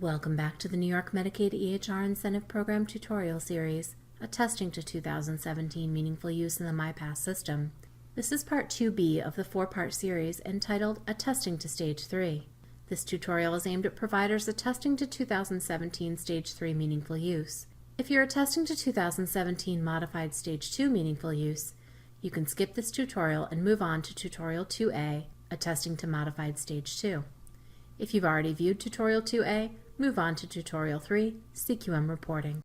Welcome back to the New York Medicaid EHR Incentive Program tutorial series, Attesting to 2017 Meaningful Use in the MyPass System. This is Part 2B of the 4-part series entitled Attesting to Stage 3. This tutorial is aimed at providers attesting to 2017 Stage 3 Meaningful Use. If you're attesting to 2017 Modified Stage 2 Meaningful Use, you can skip this tutorial and move on to Tutorial 2A, Attesting to Modified Stage 2. If you've already viewed Tutorial 2A, move on to Tutorial 3, CQM Reporting.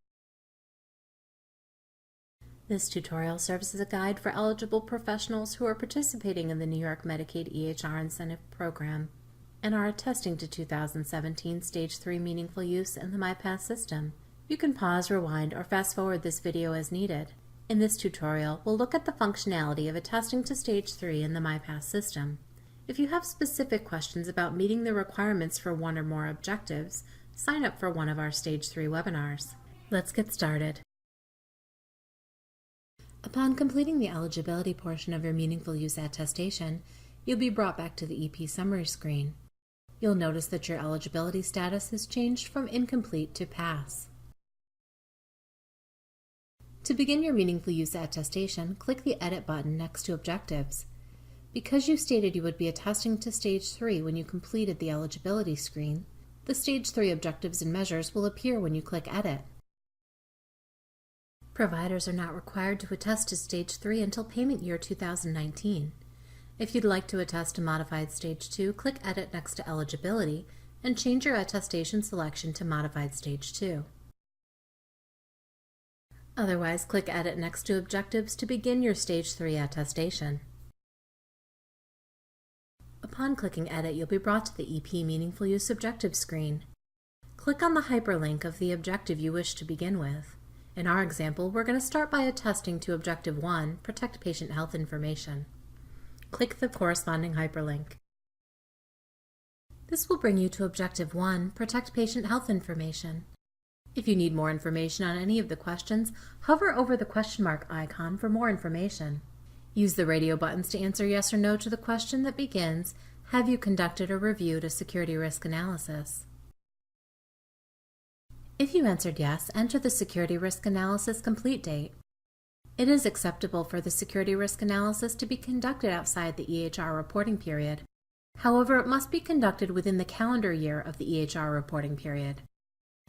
This tutorial serves as a guide for eligible professionals who are participating in the New York Medicaid EHR Incentive Program and are attesting to 2017 Stage 3 Meaningful Use in the MyPass system. You can pause, rewind, or fast forward this video as needed. In this tutorial, we'll look at the functionality of attesting to Stage 3 in the MyPass system. If you have specific questions about meeting the requirements for one or more objectives, sign up for one of our Stage 3 webinars. Let's get started. Upon completing the eligibility portion of your Meaningful Use attestation, you'll be brought back to the EP summary screen. You'll notice that your eligibility status has changed from incomplete to pass. To begin your Meaningful Use attestation, click the Edit button next to Objectives. Because you stated you would be attesting to Stage 3 when you completed the eligibility screen, the Stage 3 objectives and measures will appear when you click Edit. Providers are not required to attest to Stage 3 until payment year 2019. If you'd like to attest to Modified Stage 2, click Edit next to Eligibility and change your attestation selection to Modified Stage 2. Otherwise, click Edit next to Objectives to begin your Stage 3 attestation. Upon clicking Edit, you'll be brought to the EP Meaningful Use Objective screen. Click on the hyperlink of the objective you wish to begin with. In our example, we're going to start by attesting to Objective 1, Protect Patient Health Information. Click the corresponding hyperlink. This will bring you to Objective 1, Protect Patient Health Information. If you need more information on any of the questions, hover over the question mark icon for more information. Use the radio buttons to answer yes or no to the question that begins, have you conducted or reviewed a security risk analysis? If you answered yes, enter the security risk analysis complete date. It is acceptable for the security risk analysis to be conducted outside the EHR reporting period. However, it must be conducted within the calendar year of the EHR reporting period.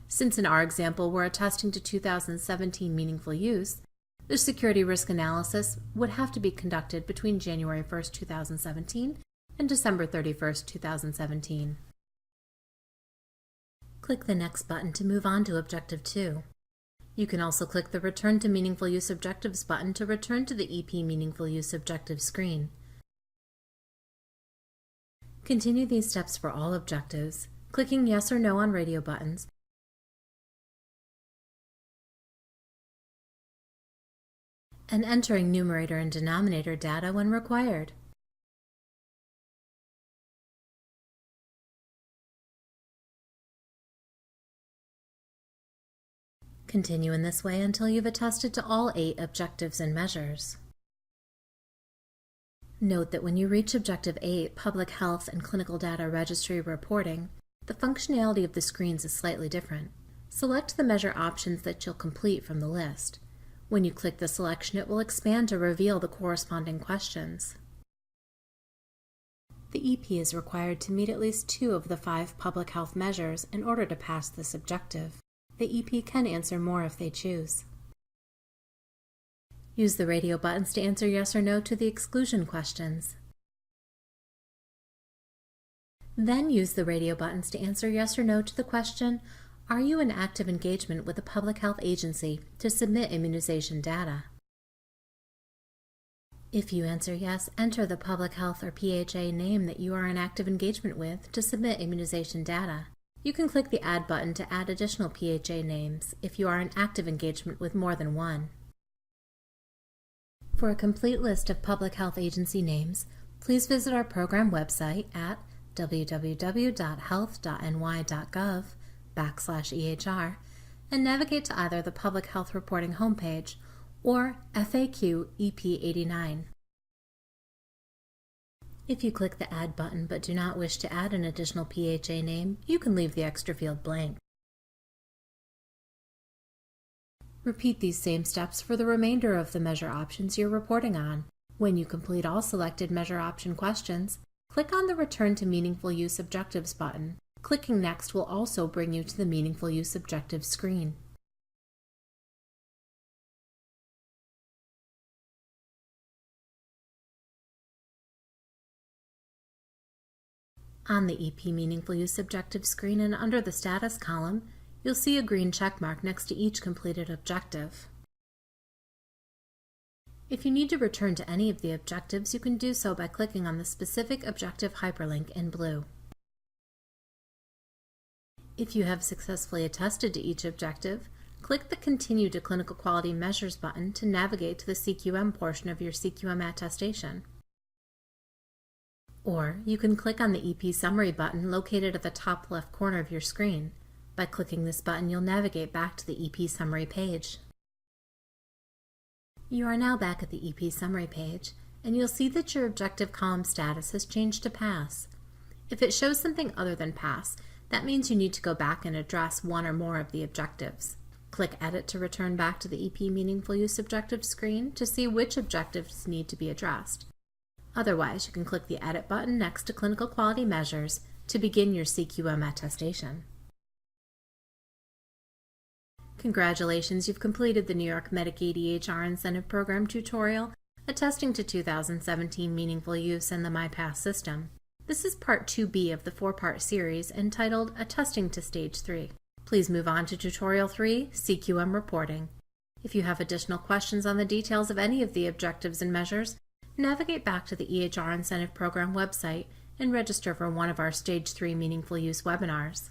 Since in our example we're attesting to 2017 Meaningful Use, the security risk analysis would have to be conducted between January 1, 2017 and December 31, 2017. Click the Next button to move on to Objective 2. You can also click the Return to Meaningful Use Objectives button to return to the EP Meaningful Use Objectives screen. Continue these steps for all objectives, clicking Yes or No on radio buttons, and entering numerator and denominator data when required. Continue in this way until you've attested to all 8 objectives and measures. Note that when you reach Objective 8, Public Health and Clinical Data Registry Reporting, the functionality of the screens is slightly different. Select the measure options that you'll complete from the list. When you click the selection, it will expand to reveal the corresponding questions. The EP is required to meet at least 2 of the 5 public health measures in order to pass this objective. The EP can answer more if they choose. Use the radio buttons to answer yes or no to the exclusion questions. Then use the radio buttons to answer yes or no to the question, are you in active engagement with a public health agency to submit immunization data? If you answer yes, enter the public health or PHA name that you are in active engagement with to submit immunization data. You can click the Add button to add additional PHA names if you are in active engagement with more than one. For a complete list of public health agency names, please visit our program website at www.health.ny.gov/EHR and navigate to either the Public Health Reporting homepage or FAQ EP89. If you click the Add button but do not wish to add an additional PHA name, you can leave the extra field blank. Repeat these same steps for the remainder of the measure options you're reporting on. When you complete all selected measure option questions, click on the Return to Meaningful Use Objectives button. Clicking Next will also bring you to the Meaningful Use Objectives screen. On the EP Meaningful Use Objective screen and under the Status column, you'll see a green check mark next to each completed objective. If you need to return to any of the objectives, you can do so by clicking on the specific objective hyperlink in blue. If you have successfully attested to each objective, click the Continue to Clinical Quality Measures button to navigate to the CQM portion of your CQM attestation. Or you can click on the EP Summary button located at the top left corner of your screen. By clicking this button, you'll navigate back to the EP Summary page. You are now back at the EP Summary page, and you'll see that your objective column status has changed to Pass. If it shows something other than Pass, that means you need to go back and address one or more of the objectives. Click Edit to return back to the EP Meaningful Use Objectives screen to see which objectives need to be addressed. Otherwise, you can click the Edit button next to Clinical Quality Measures to begin your CQM attestation. Congratulations, you've completed the New York Medicaid EHR Incentive Program tutorial, Attesting to 2017 Meaningful Use in the MyPass System. This is Part 2B of the 4-part series entitled Attesting to Stage 3. Please move on to Tutorial 3, CQM Reporting. If you have additional questions on the details of any of the objectives and measures, navigate back to the EHR Incentive Program website and register for one of our Stage 3 Meaningful Use webinars.